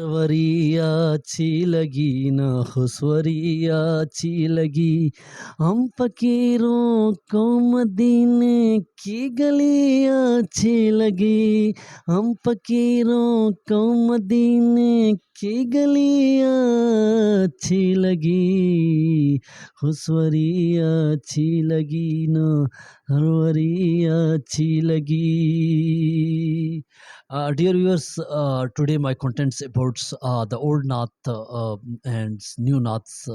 परवरी अच्छी लगी ना खुशवरी अच्छी लगी। हम फकीरों को मदीने की गली अच्छी लगी। हम फकीरों को मदीने की गली अच्छी लगी। खुशवरी अच्छी लगी ना हरवरी अच्छी लगी। Dear viewers, today my contents about the old Nath and new Naths,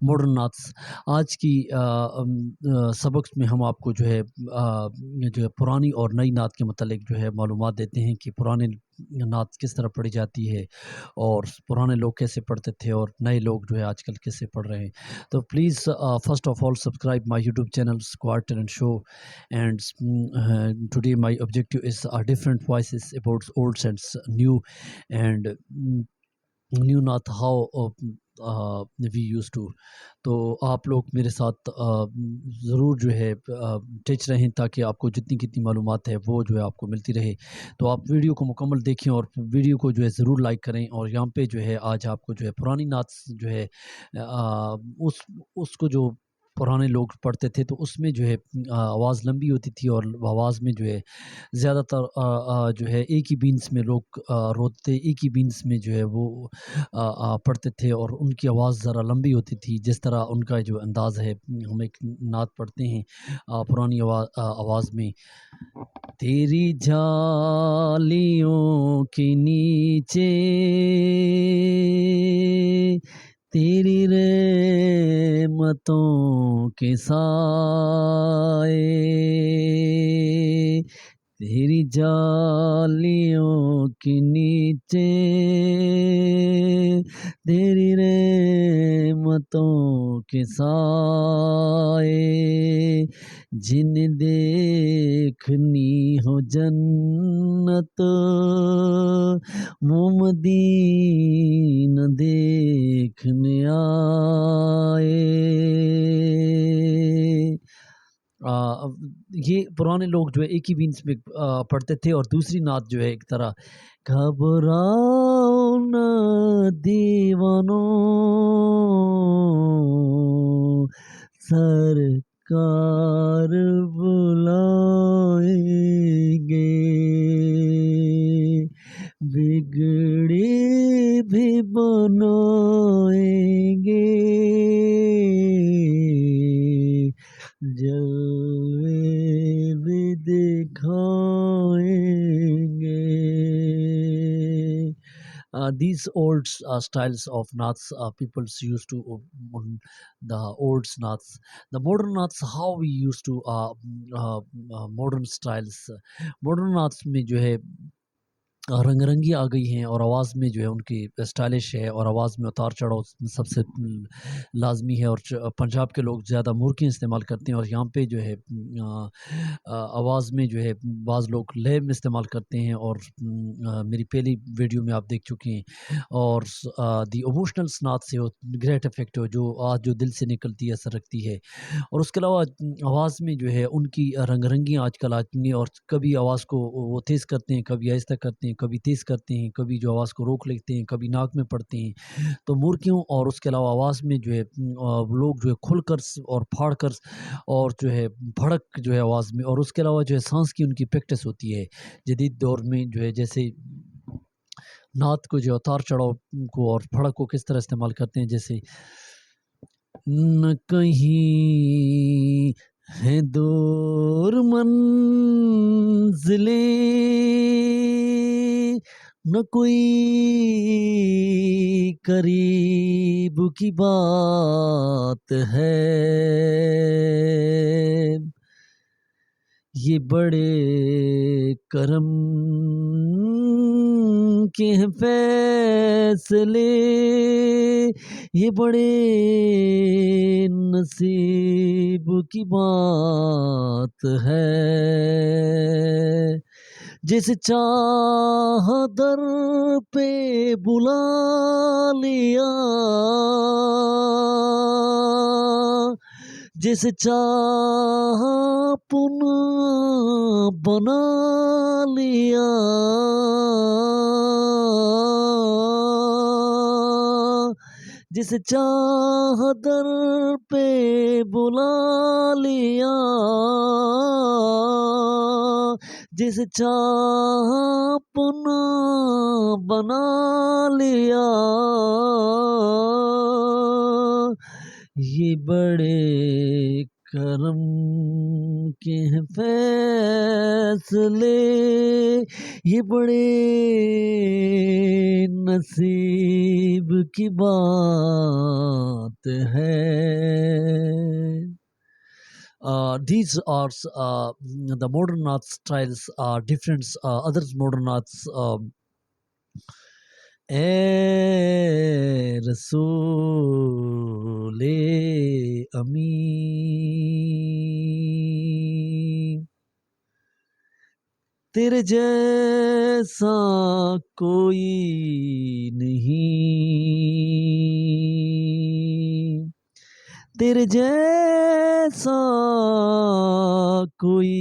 modern Naths. आज की सबक में हम आपको जो है पुरानी और नई नात के मतलब जो है मालूमात देते हैं कि पुराने नात किस तरह पढ़ी जाती है और पुराने लोग कैसे पढ़ते थे और नए लोग जो है आजकल कैसे पढ़ रहे हैं। तो please first of all subscribe my YouTube channel squad talent show and today my objective is different voices about old and new and new not how we used to। तो आप लोग मेरे साथ ज़रूर जो है टच रहें ताकि आपको जितनी कितनी मालूमात है वो जो है आपको मिलती रहे। तो आप वीडियो को मुकम्मल देखें और वीडियो को जो है ज़रूर लाइक करें। और यहाँ पे जो है आज आपको जो है पुरानी नात जो है उसको जो पुराने लोग पढ़ते थे तो उसमें जो है आवाज़ लंबी होती थी और आवाज़ में जो है ज़्यादातर जो है एक ही बीन्स में लोग रोते एक ही बीन्स में जो है वो पढ़ते थे और उनकी आवाज़ ज़रा लंबी होती थी। जिस तरह उनका जो अंदाज़ है हम एक नात पढ़ते हैं पुरानी आवाज़ में। तेरी झालियों के नीचे तेरी रहमतों के साए, तेरी जालियों के नीचे तेरी रहमतों के साए, जिन्हें देखनी हो जन्नत वो मदीना देखने आए। ये पुराने लोग जो है एक ही बीन्स में पढ़ते थे। और दूसरी नात जो है एक तरह घबराओ न दीवानो सरकार बुलाएंगे, बिगड़ी भी बनाएंगे, जलवे भी दिखाएंगे। These old styles of naats people used to the old naats. The modern naats how we used to modern styles modern naats में जो है रंग रंगी आ गई हैं और आवाज़ में जो है उनकी स्टाइलिश है और आवाज़ में उतार चढ़ाव सबसे लाजमी है। और पंजाब के लोग ज़्यादा मुर्गियाँ इस्तेमाल करते हैं और यहाँ पे जो है आवाज़ में जो है बाज़ लोग लय में इस्तेमाल करते हैं। और मेरी पहली वीडियो में आप देख चुके हैं। और दी इमोशनल नात से हो ग्रेट इफेक्ट हो जो आज जो दिल से निकलती है असर रखती है। और उसके अलावा आवाज़ में जो है उनकी रंग रंगियाँ आजकल आती हैं और कभी आवाज़ को वो तेज़ करते हैं, कभी आहिस्ता करते हैं, कभी तेज़ करते हैं, कभी जो आवाज़ को रोक लेते हैं, कभी नाक में पड़ते हैं। तो मुर्गियों और उसके अलावा आवाज़ में जो है लोग जो है खुलकर और फाड़ कर और जो है भड़क जो है आवाज़ में। और उसके अलावा जो है सांस की उनकी प्रैक्टिस होती है जदीद दौर में जो है। जैसे नात को जो उतार चढ़ाव को और भड़क को किस तरह इस्तेमाल करते हैं, जैसे न कहीं है दूर मंजिलें, न कोई करीब की बात है, ये बड़े करम के हैं फैसले, ये बड़े नसीब की बात है, जैसे चाह दर पे बुला लिया, जैसे चाह पुनः बना लिया, جس چاہ در پہ بلا لیا، جس چاہ اپنا بنا لیا، یہ بڑے کرم کے ہیں فیصلے، یہ بڑے نصیب کی بات ہے. These are the modern art styles are different. Others modern arts. اے رسول امین، تیرے جیسا کوئی نہیں، تیرے جیسا کوئی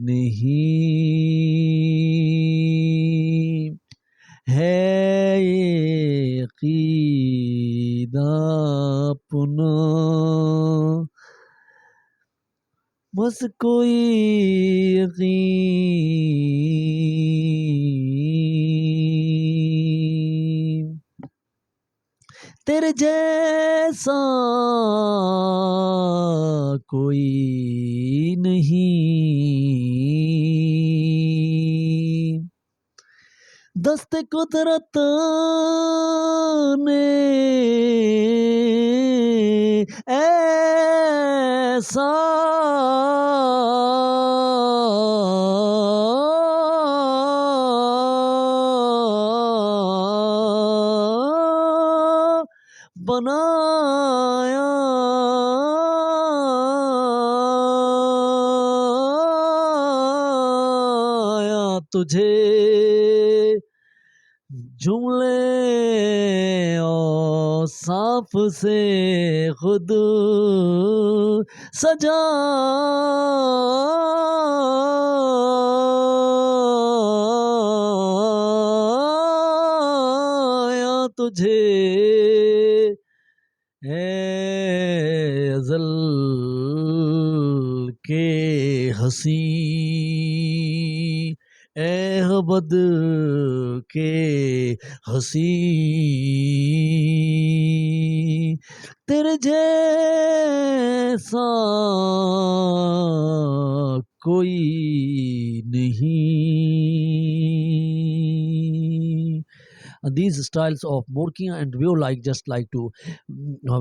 نہیں، ہے یہ عقیدہ اپنا، بس کوئی یقین، تیرے جیسا کوئی نہیں، دست قدرت نے ایسا بنایا، تجھے جملے اوصاف سے خود سجایا، تجھے اے ازل کے ہنسی، اے ابد کے ہنسی، تیرے جیسا کوئی نہیں. These styles of Morkia and Vio-like just like to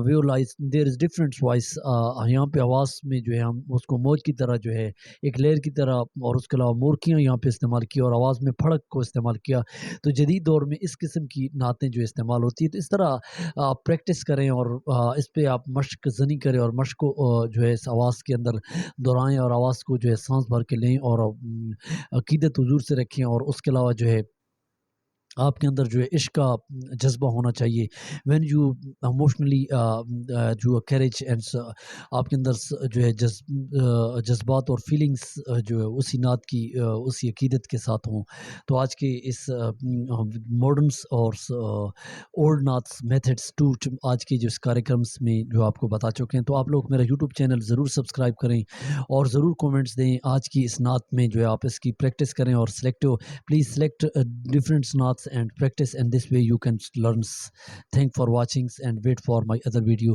Vio-like, there is different voice. یہاں پہ آواز میں جو ہے ہم اس کو موج کی طرح جو ہے ایک لہر کی طرح، اور اس کے علاوہ مورکیاں یہاں پہ استعمال کیا اور آواز میں پھڑک کو استعمال کیا. تو جدید دور میں اس قسم کی نعتیں جو استعمال ہوتی ہے، تو اس طرح آپ پریکٹس کریں اور اس پہ آپ مشق زنی کریں اور مشق کو جو ہے اس آواز کے اندر دہرائیں اور آواز کو جو ہے سانس بھر کے لیں اور عقیدت حضور سے رکھیں. اور اس کے علاوہ جو ہے آپ کے اندر جو ہے عشق کا جذبہ ہونا چاہیے. وین یو اموشنلی جو کیریج اینڈ آپ کے اندر جو ہے جذبات اور فیلنگس جو ہے اسی نعت کی اسی عقیدت کے ساتھ ہوں. تو آج کے اس ماڈرنس اور اولڈ نعتس میتھڈس ٹو آج کے جو اس کاریکرمس میں جو آپ کو بتا چکے ہیں. تو آپ لوگ میرا یوٹیوب چینل ضرور سبسکرائب کریں اور ضرور کومنٹس دیں. آج کی اس نعت میں جو ہے آپ اس کی پریکٹس کریں اور please select different knots and practice, and this way you can learn. Thank for watching and wait for my other video.